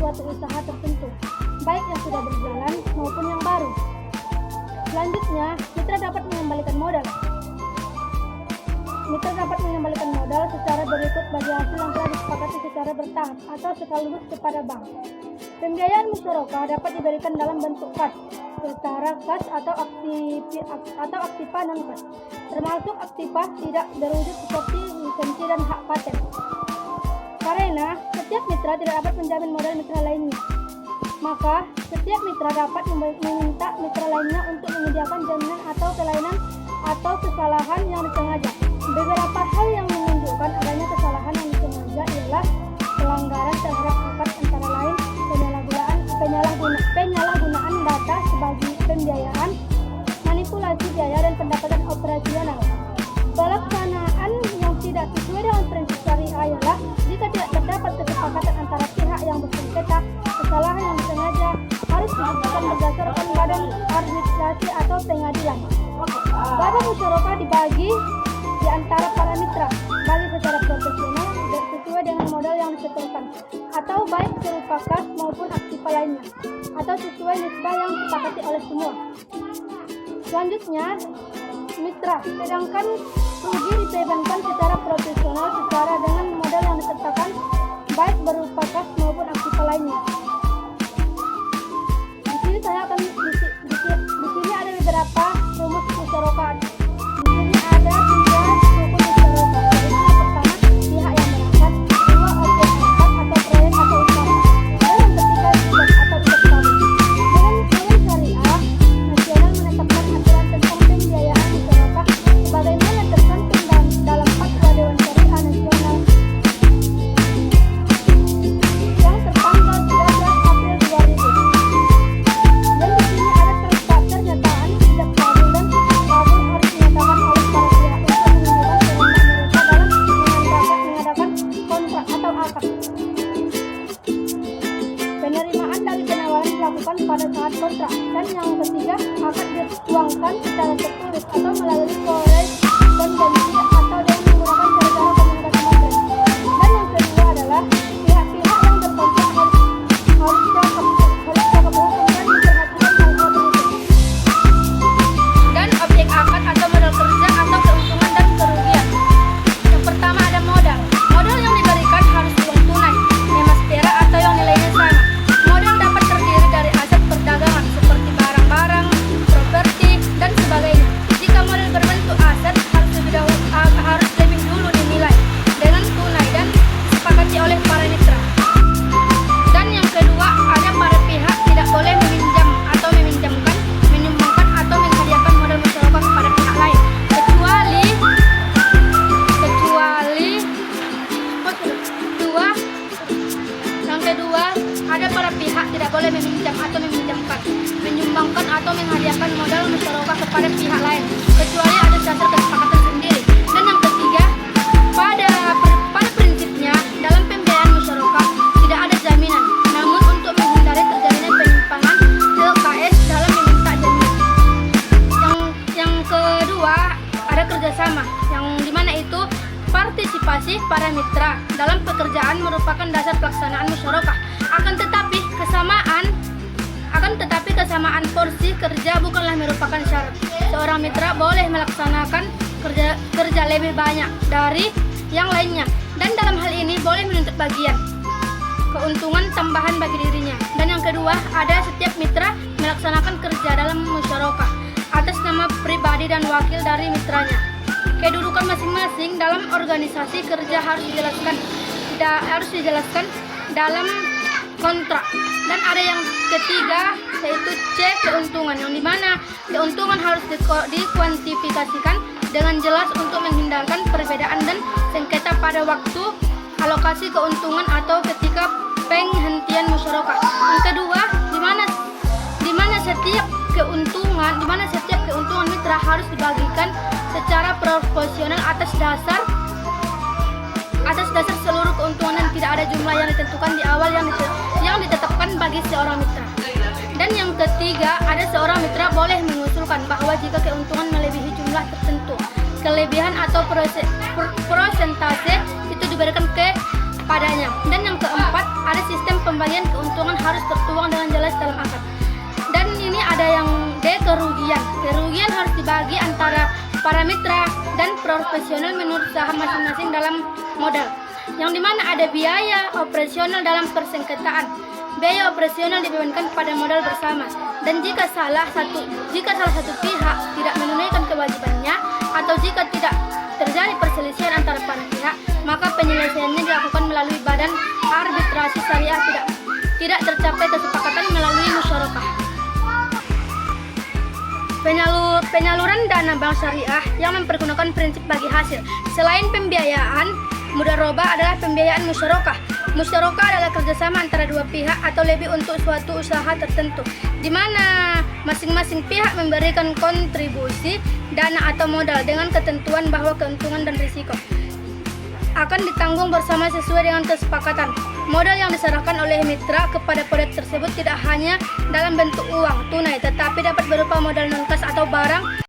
suatu usaha tertentu, baik yang sudah berjalan maupun yang baru. Selanjutnya, mitra dapat mengembalikan modal. Mitra dapat mengembalikan modal secara berikut bagi hasil yang telah disepakati secara bertahap atau sekaligus kepada bank. Pembiayaan musyarakah dapat diberikan dalam bentuk kas, secara kas atau aktiva non-kas, termasuk aktiva tidak berwujud seperti lisensi dan hak paten. Karena setiap mitra tidak dapat menjamin modal mitra lainnya, maka setiap mitra dapat meminta mitra lainnya untuk menyediakan jaminan atau kelainan atau kesalahan yang disengaja. Beberapa hal yang menunjukkan adanya kesalahan yang disengaja ialah pelanggaran terhadap akad, antara lain penyalahgunaan data sebagai pembiayaan, manipulasi biaya dan pendapatan operasional. Pelaksanaan yang tidak sesuai dengan prinsip syariah ialah jika tidak terdapat kesepakatan antara pihak yang bersengketa, kesalahan yang disengaja harus dilakukan berdasarkan badan arbitrasi atau pengadilan. Badan musyarakah dibagi di antara para mitra, bagi secara profesional sesuai dengan modal yang disetorkan, atau baik berupa kas maupun aktiva lainnya, atau sesuai nisbah yang disepakati oleh semua. Selanjutnya, mitra, sedangkan rugi dibebankan secara profesional secara dengan modal yang disertakan, baik berupa kas maupun aktiva lainnya. Di sini ada beberapa rumus musyarakah. Di sini ada 3 rukun musyarakah. Yang pertama, pihak yang berangkat, kedua, objek akad atau proyek atau usaha, dan yang ketiga, ikat atau ikat kawin. Dengan syariah nasional menetapkan aturan tentang pembiayaan musyarakah sebagaimana tercantum dalam Fatwa Dewan Syariah Nasional yang tertanggal 13 April 2000. Dan di sini ada pernyataan tidak kabul dan kabul harus dinyatakan oleh para pihak untuk menunjukkan kehendak mereka dalam mengadakan kontrak atau akad. Penerimaan dari penawaran dilakukan pada saat kontrak, dan yang ketiga, akad dituangkan secara tertulis atau melalui korespondensi atau dengan menggunakan cara-cara komunikasi modern. Dan yang kedua adalah pihak-pihak yang terkontrak harus keberhukum dan memperhatikan hal-hal berikut. Dan objek akad atau modal kerja atau keuntungan dan kerugian. Yang pertama ada modal. Modal yang diberikan harus uang tunai, emas perak atau yang nilainya sama. Modal dapat terdiri dari aset perdagangan seperti barang-barang, properti, dan sebagainya. Jika modal berbentuk aset harus lebih dulu dinilai dengan tunai dan disepakati oleh para mitra. Dan yang kedua, ada para pihak tidak boleh meminjam atau meminjamkan, menyumbangkan atau menghadiahkan modal musyarakah kepada pihak lain, yang kedua, ada para pihak tidak boleh meminjam atau meminjamkan, menyumbangkan atau menghadiahkan modal musyarakah kepada pihak lain, kecuali ada dasar kesepakatan sendiri. Dan yang ketiga, pada prinsipnya dalam pembiayaan musyarakah tidak ada jaminan. Namun untuk menghindari terjadinya penyimpangan, LKS dalam meminta jaminan. Yang kedua, ada kerjasama, yang dimana itu partisipasi para mitra dalam pekerjaan merupakan dasar pelaksanaan musyarakah. Akan tetapi kesamaan porsi kerja bukanlah merupakan syarat. Seorang mitra boleh melaksanakan kerja lebih banyak dari yang lainnya, dan dalam hal ini boleh menuntut bagian keuntungan tambahan bagi dirinya. Dan yang kedua, ada setiap mitra melaksanakan kerja dalam musyarakah atas nama pribadi dan wakil dari mitranya. Kedudukan masing-masing dalam organisasi kerja harus dijelaskan dalam kontrak. Dan ada yang ketiga, yaitu C, keuntungan, yang dimana keuntungan harus dikuantifikasikan dengan jelas untuk menghindarkan perbedaan dan sengketa pada waktu alokasi keuntungan atau ketika penghentian musyarakah. Yang kedua, di mana setiap keuntungan mitra harus dibagikan secara proporsional atas dasar seluruh keuntungan dan tidak ada jumlah yang ditentukan di awal yang ditetapkan bagi seorang mitra. Dan yang ketiga, ada seorang mitra boleh mengusulkan bahwa jika keuntungan melebihi jumlah tertentu, kelebihan atau persentase itu diberikan kepadanya. Dan yang keempat, ada sistem pembagian keuntungan harus tertuang dengan jelas dalam akad. Dan ini ada yang D, kerugian. Kerugian harus dibagi antara para mitra dan profesional menurut saham masing-masing dalam modal, yang dimana ada biaya operasional dalam persengketaan. Biaya operasional dibebankan pada modal bersama, dan jika salah satu pihak tidak menunaikan kewajibannya atau jika tidak terjadi perselisihan antara para pihak, maka penyelesaiannya dilakukan melalui badan arbitrasi syariah. Tidak tercapai kesepakatan melalui musyarakah. Penyaluran dana bank syariah yang mempergunakan prinsip bagi hasil. Selain pembiayaan, mudharabah adalah pembiayaan musyarakah. Musyarakah adalah kerjasama antara dua pihak atau lebih untuk suatu usaha tertentu, di mana masing-masing pihak memberikan kontribusi dana atau modal dengan ketentuan bahwa keuntungan dan risiko akan ditanggung bersama sesuai dengan kesepakatan. Modal yang diserahkan oleh mitra kepada proyek tersebut tidak hanya dalam bentuk uang tunai, tetapi dapat berupa modal non-kas atau barang